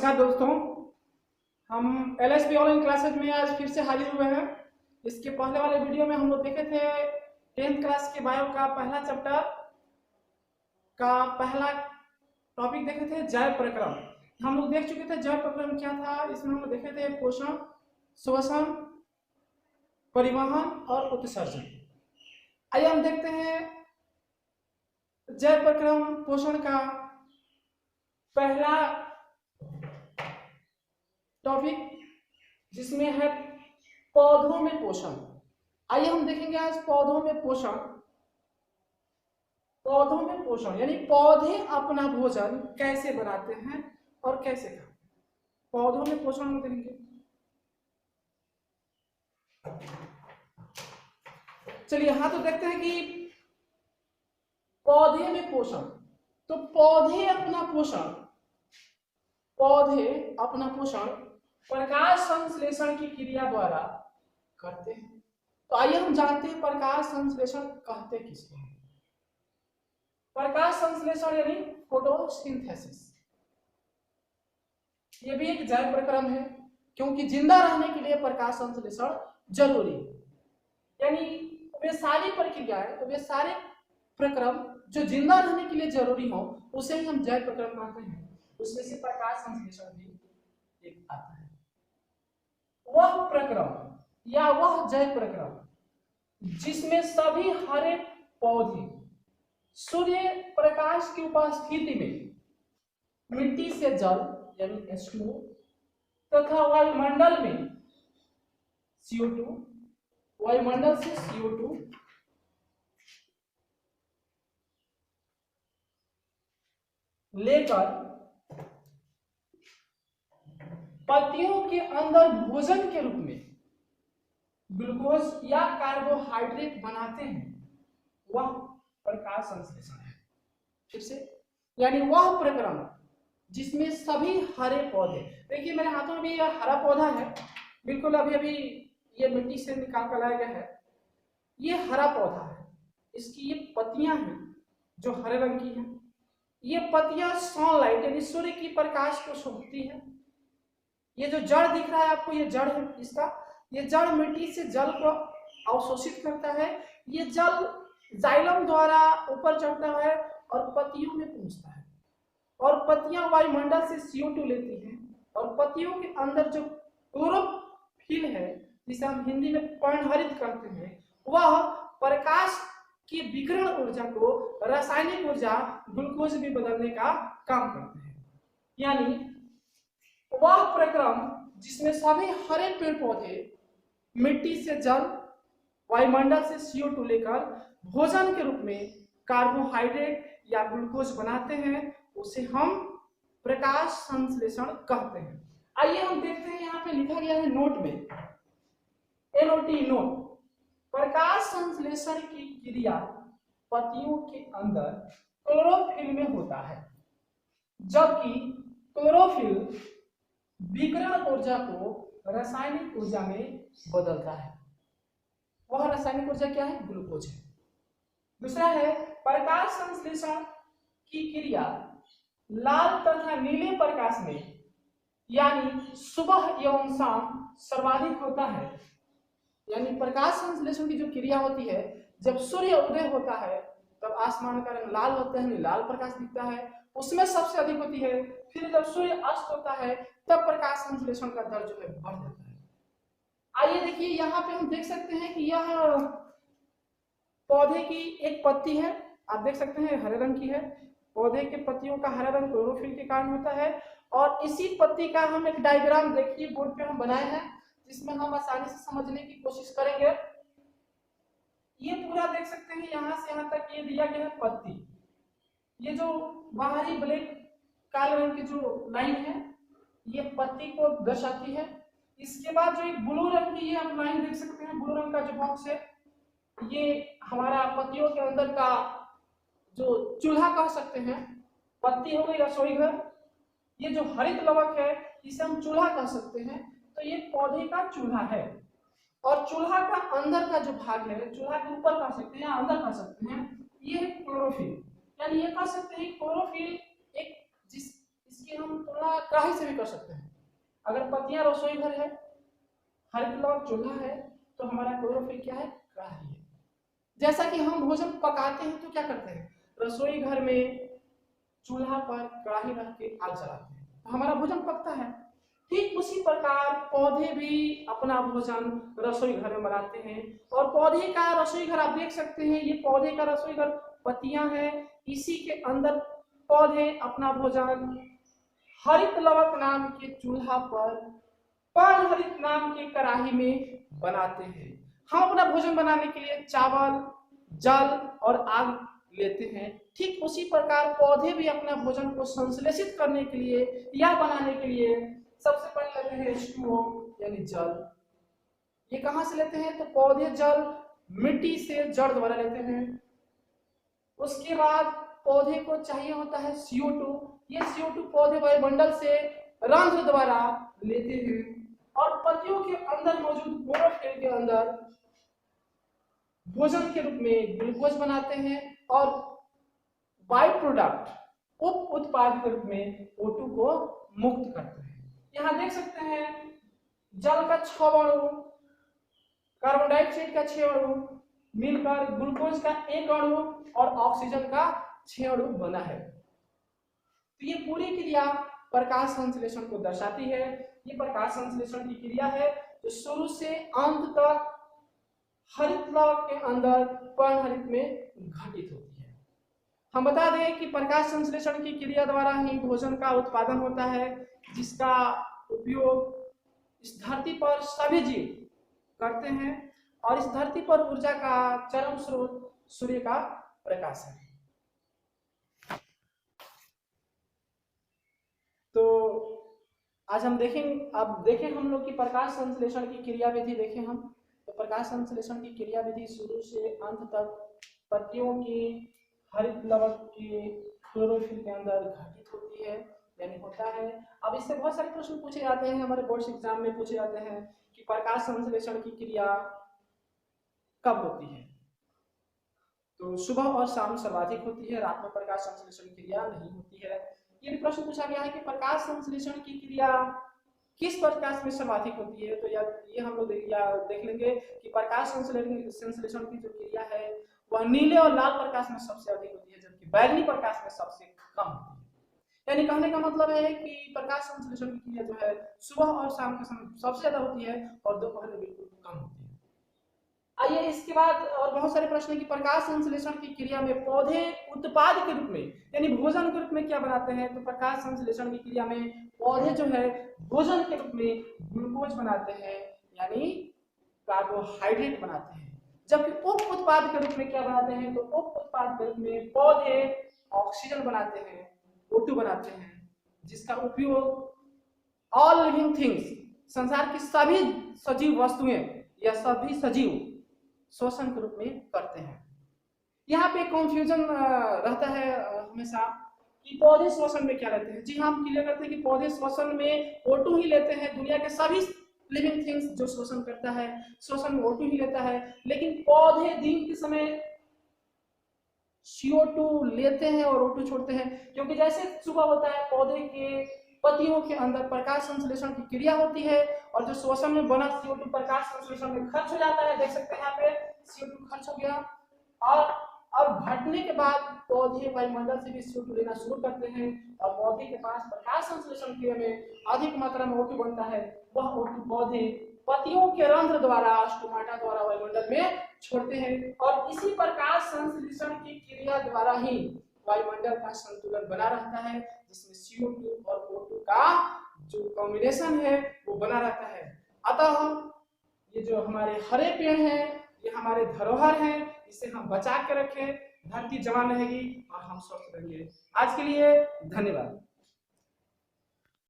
नमस्कार दोस्तों, हम LSB ऑनलाइन क्लासेज में आज फिर से हाजिर हुए हैं। इसके पहले वाले वीडियो में हम लोग देखे थे 10th क्लास के बायो का पहला चैप्टर का पहला टॉपिक देखे थे जैव प्रक्रम। हम लोग देख चुके थे जैव प्रक्रम क्या था। इसमें हम लोग देखे थे पोषण, श्वसन, परिवहन और उत्सर्जन। आइए हम देखते हैं जैव प्रक्रम पोषण का पहला टॉपिक, जिसमें है पौधों में पोषण। आइए हम देखेंगे आज पौधों में पोषण। पौधों में पोषण यानी पौधे अपना भोजन कैसे बनाते हैं और कैसे खाते हैं। पौधों में पोषण हम देखेंगे। चलिए यहां तो देखते हैं कि पौधे में पोषण, तो पौधे अपना पोषण प्रकाश संश्लेषण की क्रिया द्वारा करते हैं। तो आइए हम जानते हैं प्रकाश संश्लेषण कहते किसको हैं। प्रकाश संश्लेषण यानी फोटोसिंथेसिस। ये भी एक जैव प्रक्रम है, क्योंकि जिंदा रहने के लिए प्रकाश संश्लेषण जरूरी है। यानी वे सारी प्रक्रियाएं, वे सारे प्रक्रम जो जिंदा रहने के लिए जरूरी हो, उसे ही हम जैव प्रक्रम कहते हैं। उसमें से प्रकाश संश्लेषण भी एक आता है। वह प्रक्रम या वह जैव प्रक्रम जिसमें सभी हरे पौधे सूर्य प्रकाश की उपस्थिति में मिट्टी से जल यानी H2O तथा वायुमंडल में CO2, वायुमंडल से CO2 लेकर पत्तियों के अंदर भोजन के रूप में ग्लूकोज या कार्बोहाइड्रेट बनाते हैं, वह प्रकाश संश्लेषण है। फिर से, यानी वह प्रक्रम जिसमें सभी हरे पौधे, देखिए मेरे हाथों में भी यह हरा पौधा है, बिल्कुल अभी अभी ये मिट्टी से निकाल कर लाया गया है। ये हरा पौधा है, इसकी ये पत्तियां हैं जो हरे रंग की हैं। ये पत्तियां सनलाइट यानी सूर्य की प्रकाश को सूंघती है। ये जो जड़ दिख रहा है आपको, ये जड़ है इसका। ये जड़ मिट्टी से जल को अवशोषित करता है। ये जल जाइलम द्वारा ऊपर चढ़ता है और पत्तियों में पहुंचता है, और पत्तियां वायुमंडल से CO2 लेती हैं, और पत्तियों के अंदर जो क्लोरोफिल है, जिसे हम हिंदी में पर्णहरित कहते हैं, वह प्रकाश की विकिरण ऊर्जा को रासायनिक ऊर्जा ग्लूकोज में बदलने का काम करते हैं। यानी वह प्रक्रम जिसमें सभी हरे पेड़ पौधे मिट्टी से जल, वायुमंडल से CO2 लेकर भोजन के रूप में कार्बोहाइड्रेट या ग्लूकोज बनाते हैं, उसे हम प्रकाश संश्लेषण कहते हैं। आइए हम देखते हैं, यहाँ पे लिखा गया है नोट में, NOT नोट। प्रकाश संश्लेषण की क्रिया पत्तियों के अंदर क्लोरोफिल में होता है, जबकि क्लोरोफिल विकिरण ऊर्जा को रासायनिक ऊर्जा में बदलता है। वह रासायनिक ऊर्जा क्या है? ग्लूकोज है। दूसरा है प्रकाश संश्लेषण की क्रिया लाल तथा नीले प्रकाश में यानी सुबह एवं शाम सर्वाधिक होता है। यानी प्रकाश संश्लेषण की जो क्रिया होती है, जब सूर्य उदय होता है तब आसमान का रंग लाल होता है, लाल प्रकाश दिखता है, उसमें सबसे अधिक होती है। फिर जब सूर्य अस्त होता है तब प्रकाश संश्लेषण का दर जो है बढ़ जाता है। आइए देखिए, यहाँ पे हम देख सकते हैं कि यह पौधे की एक पत्ती है, आप देख सकते हैं हरे रंग की है। पौधे के पत्तियों का हरा रंग क्लोरोफिल के कारण होता है। और इसी पत्ती का हम एक डायग्राम देखिए बोर्ड पे हम बनाए हैं, जिसमें हम आसानी से समझने की कोशिश करेंगे। ये पूरा देख सकते हैं, यहाँ से यहाँ तक ये दिया गया है पत्ती। ये जो बाहरी ब्लैक काले रंग की जो लाइन है, ये पत्ती को दर्शाती है। इसके बाद जो एक ब्लू रंग की ये आप लाइन देख सकते हैं, ब्लू रंग का जो बॉक्स है, ये हमारा पत्तियों के अंदर का जो चूल्हा कह सकते हैं। पत्ती हो गई रसोई घर, ये जो हरित लवक है इसे हम चूल्हा कह सकते हैं। तो ये पौधे का चूल्हा है। और चूल्हा का अंदर का जो भाग है, चूल्हा के ऊपर कह सकते हैं या अंदर कह सकते हैं, ये है क्लोरोफिल। यानी ये कह सकते हैं क्लोरोफिल एक इसकी हम तुलना कढ़ाई से भी कर सकते हैं। अगर पत्तियां रसोई घर है, हरित लवक चूल्हा है, तो हमारा क्लोरोफिल क्या है? कढ़ाई है। जैसा कि हम भोजन पकाते हैं तो क्या करते हैं? रसोई घर में चूल्हा पर कढ़ाई रख के आग जलाते हैं, तो हमारा भोजन पकता है। ठीक उसी प्रकार पौधे भी अपना भोजन रसोई घर में बनाते हैं, और पौधे का रसोई घर आप देख सकते हैं, ये पौधे का रसोई घर पत्तियां हैं, इसी के अंदर पौधे अपना भोजन हरित लवक नाम के चूल्हा पर पर्ण हरित नाम के कढ़ाई में बनाते हैं। हम अपना भोजन बनाने के लिए चावल, जल और आग लेते हैं। ठीक उसी प्रकार पौधे भी अपना भोजन को संश्लेषित करने के लिए या बनाने के लिए सबसे पहले लेते हैं H2O यानी जल। ये कहां से लेते हैं? तो पौधे जल मिट्टी से जड़ द्वारा लेते हैं। उसके बाद पौधे को चाहिए होता है CO2। ये CO2 पौधे वायुमंडल से रंध्र द्वारा लेते हैं, और पत्तियों के अंदर मौजूद क्लोरोफिल के अंदर भोजन के रूप में ग्लूकोज बनाते हैं, और बाई प्रोडक्ट उप उत्पाद के रूप में O2 को मुक्त करते हैं। यहां देख सकते हैं जल का 6 अणु, कार्बन डाइऑक्साइड का 6 अणु मिलकर ग्लूकोज का 1 अणु और ऑक्सीजन का 6 अणु बना है। तो ये पूरी क्रिया प्रकाश संश्लेषण को दर्शाती है। ये प्रकाश संश्लेषण की क्रिया है जो शुरू से अंत तक हरित लवक के अंदर पर्णहरित में घटित होती है। हम बता दें कि प्रकाश संश्लेषण की क्रिया द्वारा ही भोजन का उत्पादन होता है, जिसका उपयोग इस धरती पर सभी जीव करते हैं, और इस धरती पर ऊर्जा का चरम स्रोत सूर्य का प्रकाश है। तो आज हम देखें हम लोग की प्रकाश संश्लेषण की क्रिया विधि देखें हम। तो प्रकाश संश्लेषण की क्रिया विधि शुरू से अंत तक पत्तियों की हरित लवक के क्लोरोफिल के अंदर घटित होती है, यानी होता है। अब इससे बहुत सारे प्रश्न पूछे जाते हैं, हमारे बोर्ड्स एग्जाम में पूछे जाते हैं कि प्रकाश संश्लेषण की क्रिया कब होती है? तो सुबह और शाम सर्वाधिक होती है, रात में प्रकाश संश्लेषण की क्रिया नहीं होती है। ये भी प्रश्न पूछा गया है कि प्रकाश संश्लेषण की क्रिया किस प्रकाश में सर्वाधिक होती है? तो ये हम लोग देख लेंगे कि प्रकाश संश्लेषण की जो क्रिया है वह नीले और लाल प्रकाश में सबसे अधिक होती है, जबकि बैगनी प्रकाश में सबसे कम होती है। यानी कहने का मतलब है कि प्रकाश संश्लेषण की क्रिया जो है सुबह और शाम के समय सबसे ज्यादा होती है, और दोपहर में बिल्कुल कम होती है। आइए इसके बाद और बहुत सारे प्रश्न की प्रकाश संश्लेषण की क्रिया में पौधे उत्पाद के रूप में यानी भोजन के रूप में क्या बनाते हैं? तो प्रकाश संश्लेषण की क्रिया में पौधे जो है भोजन के रूप में ग्लूकोज बनाते हैं, यानी कार्बोहाइड्रेट बनाते हैं। जबकि उप उत्पाद के रूप में क्या बनाते हैं? तो उप उत्पाद के रूप में पौधे ऑक्सीजन बनाते हैं, O2 बनाते हैं, जिसका उपयोग ऑल लिविंग थिंग्स, संसार की सभी सजीव वस्तुएं या सभी सजीव श्वसन के रूप में करते हैं। यहाँ पे कंफ्यूजन रहता है हमेशा कि पौधे श्वसन में क्या लेते हैं। जी हाँ, हम क्लियर करते हैं कि पौधे श्वसन में O2 ही लेते हैं। दुनिया के सभी लिविंग थिंग्स जो श्वसन करता है श्वसन में O2 ही लेता है, लेकिन पौधे दिन के समय CO2 लेते हैं और O2 छोड़ते हैं, क्योंकि जैसे सुबह होता है पौधे के पत्तियों के अंदर प्रकाश संश्लेषण की क्रिया होती है, और जो श्वसन में बना CO2 प्रकाश संश्लेषण में खर्च हो जाता है। देख सकते हैं यहाँ पे CO2 खर्च हो गया, और घटने के बाद पौधे वायुमंडल से भी CO2 लेना शुरू करते हैं, और पौधे के पास प्रकाश संश्लेषण क्रिया में अधिक मात्रा में O2 बनता है। वह O2 पौधे पत्तियों के रंध्र द्वारा स्टोमाटा द्वारा वायुमंडल में छोड़ते हैं, और इसी प्रकाश संश्लेषण की क्रिया द्वारा ही वायुमंडल का संतुलन बना रहता है, जिसमें CO2 और O2 का जो कॉम्बिनेशन है वो बना रहता है। अतः ये जो हमारे हरे पेड़ हैं ये हमारे धरोहर हैं, इसे हम बचा के रखें, धरती जवान रहेगी और हम स्वस्थ रहेंगे। आज के लिए धन्यवाद।